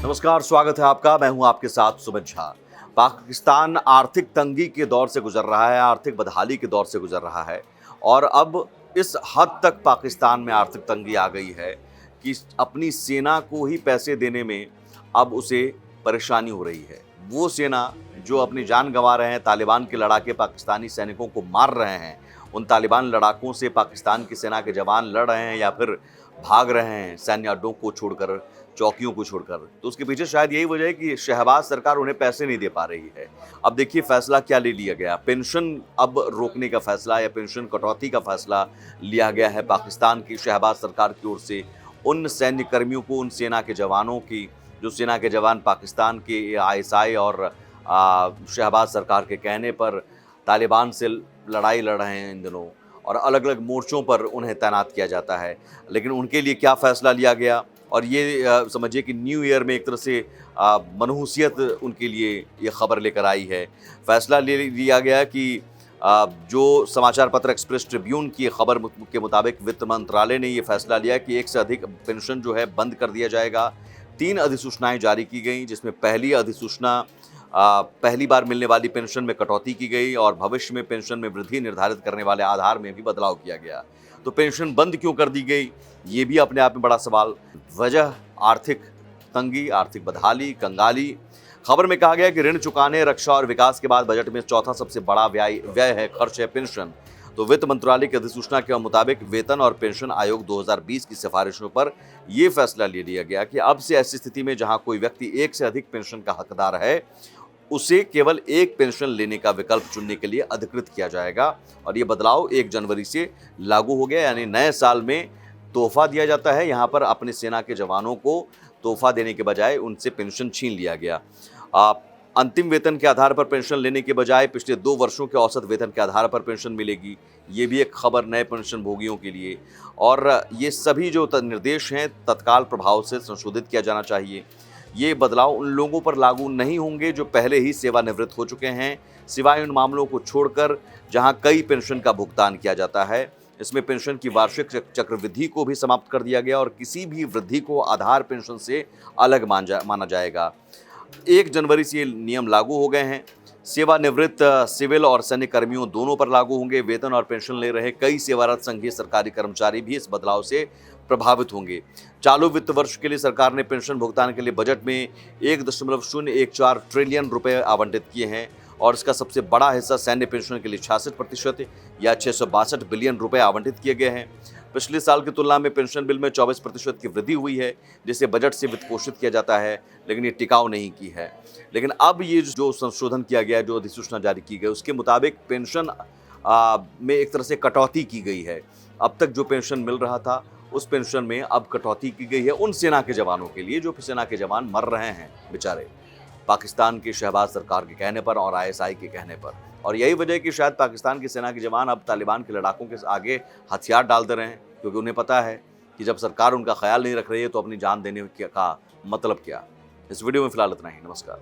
नमस्कार, स्वागत है आपका। मैं हूं आपके साथ सुमित झा। पाकिस्तान आर्थिक तंगी के दौर से गुजर रहा है, आर्थिक बदहाली के दौर से गुजर रहा है और अब इस हद तक पाकिस्तान में आर्थिक तंगी आ गई है कि अपनी सेना को ही पैसे देने में अब उसे परेशानी हो रही है। वो सेना जो अपनी जान गंवा रहे हैं, तालिबान के लड़ाके पाकिस्तानी सैनिकों को मार रहे हैं, उन तालिबान लड़ाकों से पाकिस्तान की सेना के जवान लड़ रहे हैं या फिर भाग रहे हैं सैन्य अड्डों को छोड़कर, चौकियों को छोड़कर। तो उसके पीछे शायद यही वजह है कि शहबाज सरकार उन्हें पैसे नहीं दे पा रही है। अब देखिए फैसला क्या ले लिया गया। पेंशन अब रोकने का फैसला या पेंशन कटौती का फैसला लिया गया है पाकिस्तान की शहबाज सरकार की ओर से। उन सैन्य कर्मियों को, उन सेना के जवानों की, जो सेना के जवान पाकिस्तान के आईएसआई और शहबाज सरकार के कहने पर तालिबान से लड़ाई लड़ रहे हैं इन दिनों और अलग अलग मोर्चों पर उन्हें तैनात किया जाता है। लेकिन उनके लिए क्या फ़ैसला लिया गया और ये समझिए कि न्यू ईयर में एक तरह से मनहूसियत उनके लिए ये खबर लेकर आई है। फ़ैसला ले लिया गया कि जो समाचार पत्र एक्सप्रेस ट्रिब्यून की खबर के मुताबिक वित्त मंत्रालय ने ये फैसला लिया कि एक से अधिक पेंशन जो है बंद कर दिया जाएगा। 3 अधिसूचनाएं जारी की गई, जिसमें पहली अधिसूचना पहली बार मिलने वाली पेंशन में कटौती की गई और भविष्य में पेंशन में वृद्धि निर्धारित करने वाले आधार में भी बदलाव किया गया। तो पेंशन बंद क्यों कर दी गई, ये भी अपने आप में बड़ा सवाल। वजह आर्थिक तंगी, आर्थिक बदहाली, कंगाली। खबर में कहा गया कि ऋण चुकाने, रक्षा और विकास के बाद बजट में चौथा सबसे बड़ा व्यय है, खर्च है पेंशन। तो वित्त मंत्रालय की अधिसूचना के मुताबिक वेतन और पेंशन आयोग 2020 की सिफारिशों पर यह फैसला ले लिया गया कि अब से ऐसी स्थिति में जहां कोई व्यक्ति एक से अधिक पेंशन का हकदार है, उसे केवल एक पेंशन लेने का विकल्प चुनने के लिए अधिकृत किया जाएगा। और ये बदलाव 1 जनवरी से लागू हो गया, यानी नए साल में तोहफा दिया जाता है। यहाँ पर अपने सेना के जवानों को तोहफा देने के बजाय उनसे पेंशन छीन लिया गया। अंतिम वेतन के आधार पर पेंशन लेने के बजाय पिछले 2 वर्षों के औसत वेतन के आधार पर पेंशन मिलेगी। ये भी एक खबर नए पेंशन भोगियों के लिए। और ये सभी जो निर्देश हैं तत्काल प्रभाव से संशोधित किया जाना चाहिए। ये बदलाव उन लोगों पर लागू नहीं होंगे जो पहले ही सेवानिवृत्त हो चुके हैं, सिवाय उन मामलों को छोड़कर जहां कई पेंशन का भुगतान किया जाता है। इसमें पेंशन की वार्षिक चक्रवृद्धि को भी समाप्त कर दिया गया और किसी भी वृद्धि को आधार पेंशन से अलग माना जाएगा। 1 जनवरी से ये नियम लागू हो गए हैं। सेवानिवृत्त सिविल और सैन्य कर्मियों दोनों पर लागू होंगे। वेतन और पेंशन ले रहे कई सेवारत संघीय सरकारी कर्मचारी भी इस बदलाव से प्रभावित होंगे। चालू वित्त वर्ष के लिए सरकार ने पेंशन भुगतान के लिए बजट में 1.014 ट्रिलियन रुपए आवंटित किए हैं और इसका सबसे बड़ा हिस्सा सैन्य पेंशन के लिए 66% या 662 बिलियन रुपए आवंटित किए गए हैं। पिछले साल की तुलना में पेंशन बिल में 24% की वृद्धि हुई है, जिसे बजट से वित्त पोषित किया जाता है, लेकिन ये टिकाऊ नहीं की है। लेकिन अब ये जो संशोधन किया गया, जो अधिसूचना जारी की गई, उसके मुताबिक पेंशन में एक तरह से कटौती की गई है। अब तक जो पेंशन मिल रहा था उस पेंशन में अब कटौती की गई है उन सेना के जवानों के लिए जो सेना के जवान मर रहे हैं बेचारे, पाकिस्तान की शहबाज सरकार के कहने पर और आईएसआई के कहने पर। और यही वजह है कि शायद पाकिस्तान की सेना के जवान अब तालिबान के लड़ाकों के आगे हथियार डाल दे रहे हैं, क्योंकि उन्हें पता है कि जब सरकार उनका ख्याल नहीं रख रही है तो अपनी जान देने का मतलब क्या। इस वीडियो में फिलहाल इतना ही। नमस्कार।